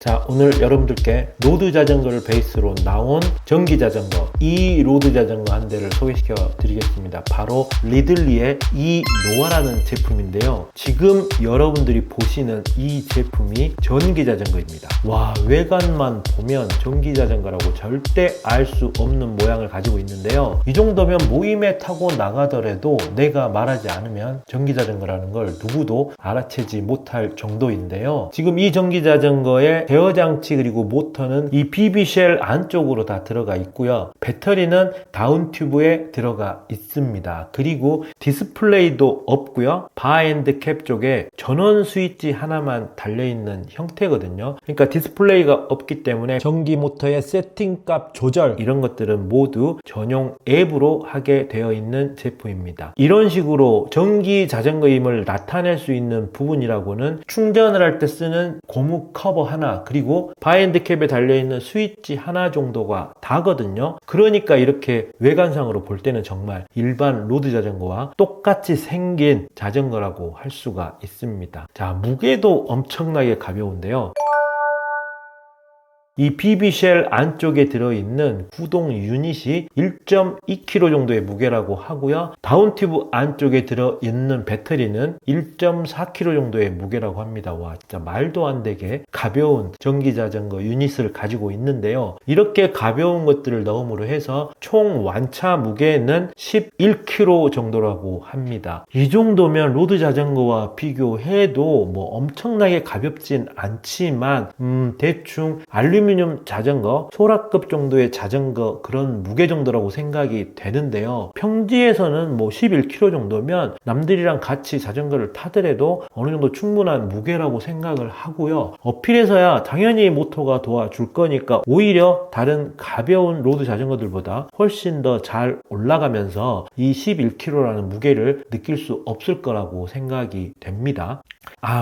자, 오늘 여러분들께 로드 자전거를 베이스로 나온 전기 자전거, 이 로드 자전거 한 대를 소개시켜 드리겠습니다. 바로 리들리의 이 노아라는 제품인데요. 지금 여러분들이 보시는 이 제품이 전기 자전거입니다. 와, 외관만 보면 전기 자전거라고 절대 알 수 없는 모양을 가지고 있는데요. 이 정도면 모임에 타고 나가더라도 내가 말하지 않으면 전기 자전거라는 걸 누구도 알아채지 못할 정도인데요. 지금 이 전기 자전거에 제어 장치 그리고 모터는 이 BB쉘 안쪽으로 다 들어가 있고요. 배터리는 다운 튜브에 들어가 있습니다. 그리고 디스플레이도 없고요. 바 앤드 캡 쪽에 전원 스위치 하나만 달려있는 형태거든요. 그러니까 디스플레이가 없기 때문에 전기 모터의 세팅값 조절 이런 것들은 모두 전용 앱으로 하게 되어 있는 제품입니다. 이런 식으로 전기 자전거임을 나타낼 수 있는 부분이라고는 충전을 할 때 쓰는 고무 커버 하나, 그리고 바앤드캡에 달려있는 스위치 하나 정도가 다거든요. 그러니까 이렇게 외관상으로 볼 때는 정말 일반 로드 자전거와 똑같이 생긴 자전거라고 할 수가 있습니다. 자, 무게도 엄청나게 가벼운데요. 이 BB쉘 안쪽에 들어있는 구동 유닛이 1.2kg 정도의 무게라고 하고요. 다운튜브 안쪽에 들어있는 배터리는 1.4kg 정도의 무게라고 합니다. 와, 진짜 말도 안 되게 가벼운 전기자전거 유닛을 가지고 있는데요. 이렇게 가벼운 것들을 넣음으로 해서 총 완차 무게는 11kg 정도라고 합니다. 이 정도면 로드 자전거와 비교해도 뭐 엄청나게 가볍진 않지만 대충 알루미늄 자전거, 소라급 정도의 자전거 그런 무게 정도라고 생각이 되는데요. 평지에서는 뭐 11kg 정도면 남들이랑 같이 자전거를 타더라도 어느 정도 충분한 무게라고 생각을 하고요. 어필에서야 당연히 모터가 도와줄 거니까 오히려 다른 가벼운 로드 자전거들보다 훨씬 더 잘 올라가면서 이 11kg라는 무게를 느낄 수 없을 거라고 생각이 됩니다.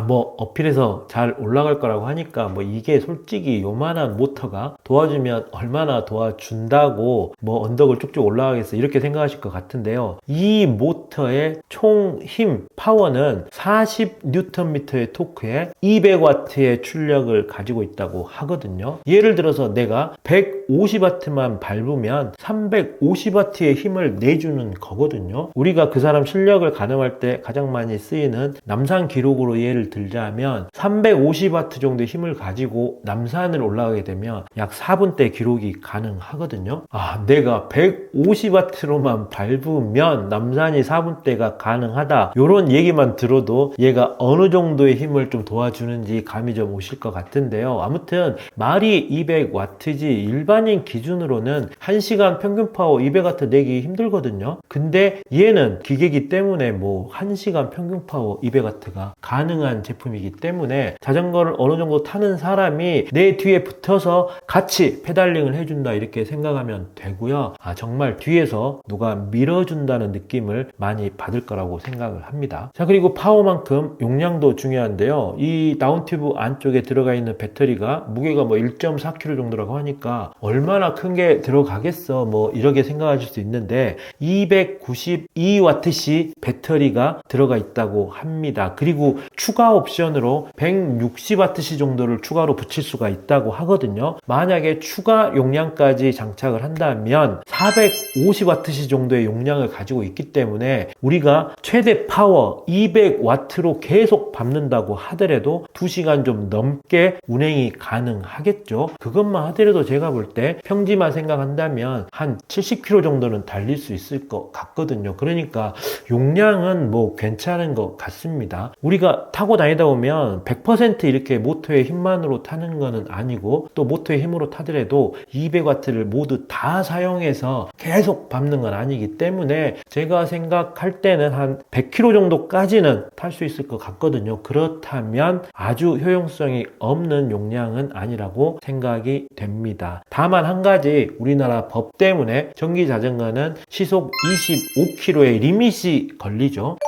뭐 어필에서 잘 올라갈 거라고 하니까 뭐 이게 솔직히 요만한 모터가 도와주면 얼마나 도와준다고 뭐 언덕을 쭉쭉 올라가겠어 이렇게 생각하실 것 같은데요. 이 모터의 총 힘, 파워는 40Nm의 토크에 200W의 출력을 가지고 있다고 하거든요. 예를 들어서 내가 150W만 밟으면 350W의 힘을 내주는 거거든요. 우리가 그 사람 실력을 가늠할 때 가장 많이 쓰이는 남산 기록으로 예를 들자면 350W 정도의 힘을 가지고 남산을 올라가게 되면 약 4분대 기록이 가능하거든요. 내가 150W로만 밟으면 남산이 4분대가 가능하다, 이런 얘기만 들어도 얘가 어느 정도의 힘을 좀 도와주는지 감이 좀 오실 것 같은데요. 아무튼 말이 200W지 일반인 기준으로는 1시간 평균 파워 200W 내기 힘들거든요. 근데 얘는 기계이기 때문에 뭐 1시간 평균 파워 200W가 가능한 제품이기 때문에 자전거를 어느 정도 타는 사람이 내 뒤에 붙어서 같이 페달링을 해준다 이렇게 생각하면 되고요. 정말 뒤에서 누가 밀어준다는 느낌을 많이 받을 거라고 생각을 합니다. 자, 그리고 파워만큼 용량도 중요한데요. 이 다운튜브 안쪽에 들어가 있는 배터리가 무게가 뭐 1.4kg 정도라고 하니까 얼마나 큰 게 들어가겠어 뭐 이렇게 생각하실 수 있는데 292Wc 배터리가 들어가 있다고 합니다. 그리고 추가 옵션으로 160Wc 정도를 추가로 붙일 수가 있다고 하거든요. 만약에 추가 용량까지 장착을 한다면 450Wc 정도의 용량을 가지고 있기 때문에 우리가 최대 파워 200W로 계속 밟는다고 하더라도 2시간 좀 넘게 운행이 가능하겠죠. 그것만 하더라도 제가 볼 때 평지만 생각한다면 한 70km 정도는 달릴 수 있을 것 같거든요. 그러니까 용량은 뭐 괜찮은 것 같습니다. 우리가 타고 다니다 보면 100% 이렇게 모터의 힘만으로 타는 거는 아니고 또 모터의 힘으로 타더라도 200W를 모두 다 사용해서 계속 밟는 건 아니기 때문에 제가 생각할 때는 한 100km 정도까지는 탈 수 있을 것 같거든요. 그렇다면 아주 효용성이 없는 용량은 아니라고 생각이 됩니다. 다만 한 가지, 우리나라 법 때문에 전기 자전거는 시속 25km의 리밋이 걸리죠.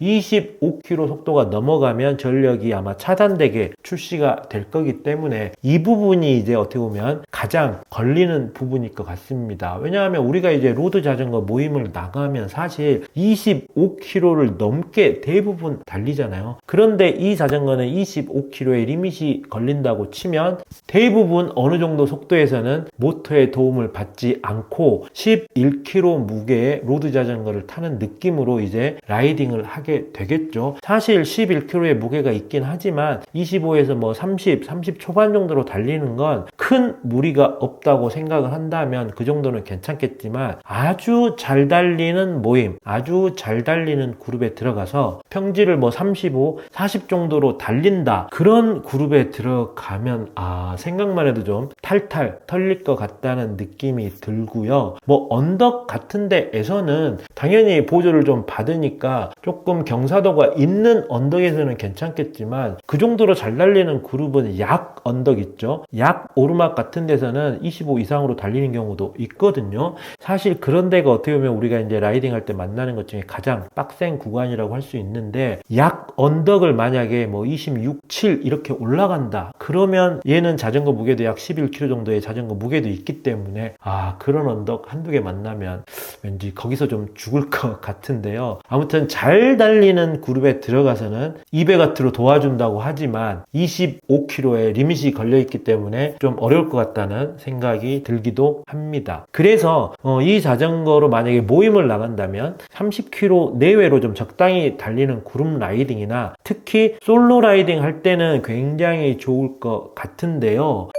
25km 속도가 넘어가면 전력이 아마 차단되게 출시가 될 거기 때문에 이 부분이 이제 어떻게 보면 가장 걸리는 부분일 것 같습니다. 왜냐하면 우리가 이제 로드 자전거 모임을 나가면 사실 25km를 넘게 대부분 달리잖아요. 그런데 이 자전거는 25km의 리밋이 걸린다고 치면 대부분 어느 정도 속도에서는 모터의 도움을 받지 않고 11km 무게의 로드 자전거를 타는 느낌으로 이제 라이딩을 하게 되겠죠. 사실 11kg의 무게가 있긴 하지만 25에서 뭐 30 초반 정도로 달리는 건 큰 무리가 없다고 생각을 한다면 그 정도는 괜찮겠지만 아주 잘 달리는 모임, 아주 잘 달리는 그룹에 들어가서 평지를 뭐 35, 40 정도로 달린다. 그런 그룹에 들어가면 생각만 해도 좀 탈탈 털릴 것 같다는 느낌이 들고요. 뭐 언덕 같은 데에서는 당연히 보조를 좀 받으니까 조금 경사도가 있는 언덕에서는 괜찮겠지만 그 정도로 잘 달리는 그룹은 약 언덕 있죠. 약 오르막 같은 데서는 25 이상으로 달리는 경우도 있거든요. 사실 그런 데가 어떻게 보면 우리가 이제 라이딩 할 때 만나는 것 중에 가장 빡센 구간이라고 할 수 있는데 약 언덕을 만약에 뭐 26, 7 이렇게 올라간다. 그러면 얘는 자전거 무게도 약 11kg 정도의 자전거 무게도 있기 때문에 그런 언덕 한두 개 만나면 왠지 거기서 좀 죽을 것 같은데요. 아무튼 잘 달리는 그룹에 들어가서는 200W로 도와준다고 하지만 25km의 리밋이 걸려있기 때문에 좀 어려울 것 같다는 생각이 들기도 합니다. 그래서 이 자전거로 만약에 모임을 나간다면 30km 내외로 좀 적당히 달리는 그룹 라이딩이나 특히 솔로 라이딩 할 때는 굉장히 좋을 것 같은데요.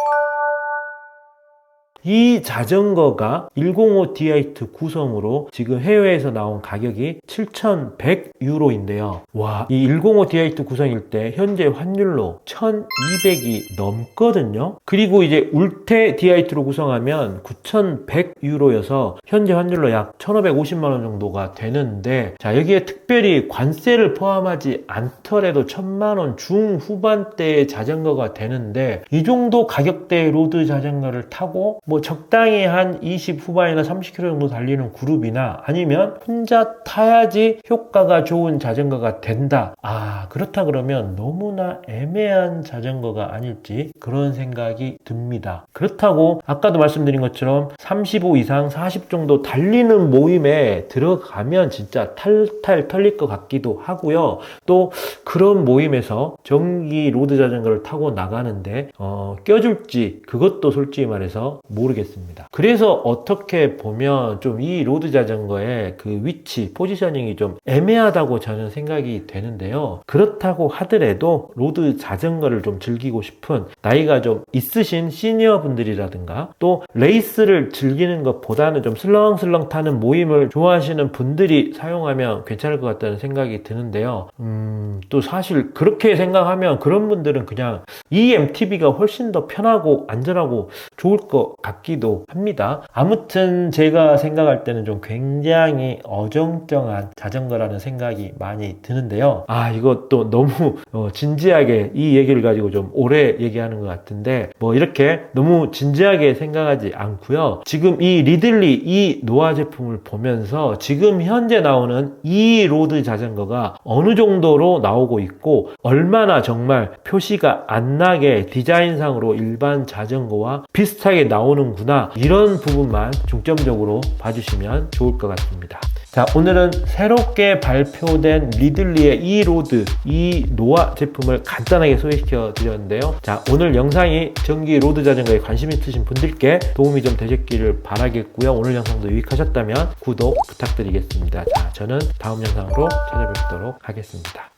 이 자전거가 105D8 구성으로 지금 해외에서 나온 가격이 7,100유로인데요. 와, 이 105D8 구성일 때 현재 환율로 1,200이 넘거든요. 그리고 이제 울테 D8로 구성하면 9,100유로여서 현재 환율로 약 1,550만원 정도가 되는데, 자, 여기에 특별히 관세를 포함하지 않더라도 1,000만원 중후반대의 자전거가 되는데, 이 정도 가격대의 로드 자전거를 타고 뭐 적당히 한 20 후반이나 30km 정도 달리는 그룹이나 아니면 혼자 타야지 효과가 좋은 자전거가 된다. 그렇다 그러면 너무나 애매한 자전거가 아닐지 그런 생각이 듭니다. 그렇다고 아까도 말씀드린 것처럼 35 이상 40 정도 달리는 모임에 들어가면 진짜 탈탈 털릴 것 같기도 하고요. 또 그런 모임에서 전기 로드 자전거를 타고 나가는데 껴줄지 그것도 솔직히 말해서 모르겠습니다. 그래서 어떻게 보면 좀 이 로드 자전거의 그 위치, 포지셔닝이 좀 애매하다고 저는 생각이 되는데요. 그렇다고 하더라도 로드 자전거를 좀 즐기고 싶은 나이가 좀 있으신 시니어 분들이라든가 또 레이스를 즐기는 것보다는 좀 슬렁슬렁 타는 모임을 좋아하시는 분들이 사용하면 괜찮을 것 같다는 생각이 드는데요. 또 사실 그렇게 생각하면 그런 분들은 그냥 이 MTB가 훨씬 더 편하고 안전하고 좋을 것 같기도 합니다. 아무튼 제가 생각할 때는 좀 굉장히 어정쩡한 자전거라는 생각이 많이 드는데요. 이것도 너무 진지하게 이 얘기를 가지고 좀 오래 얘기하는 것 같은데 뭐 이렇게 너무 진지하게 생각하지 않고요. 지금 이 리들리 이 노아 제품을 보면서 지금 현재 나오는 이 로드 자전거가 어느 정도로 나오고 있고 얼마나 정말 표시가 안 나게 디자인상으로 일반 자전거와 비슷하게 나오는구나, 이런 부분만 중점적으로 봐주시면 좋을 것 같습니다. 자, 오늘은 새롭게 발표된 리들리의 이 로드, 이 노아 제품을 간단하게 소개시켜 드렸는데요. 자, 오늘 영상이 전기 로드 자전거에 관심 있으신 분들께 도움이 좀 되셨기를 바라겠고요. 오늘 영상도 유익하셨다면 구독 부탁드리겠습니다. 자, 저는 다음 영상으로 찾아뵙도록 하겠습니다.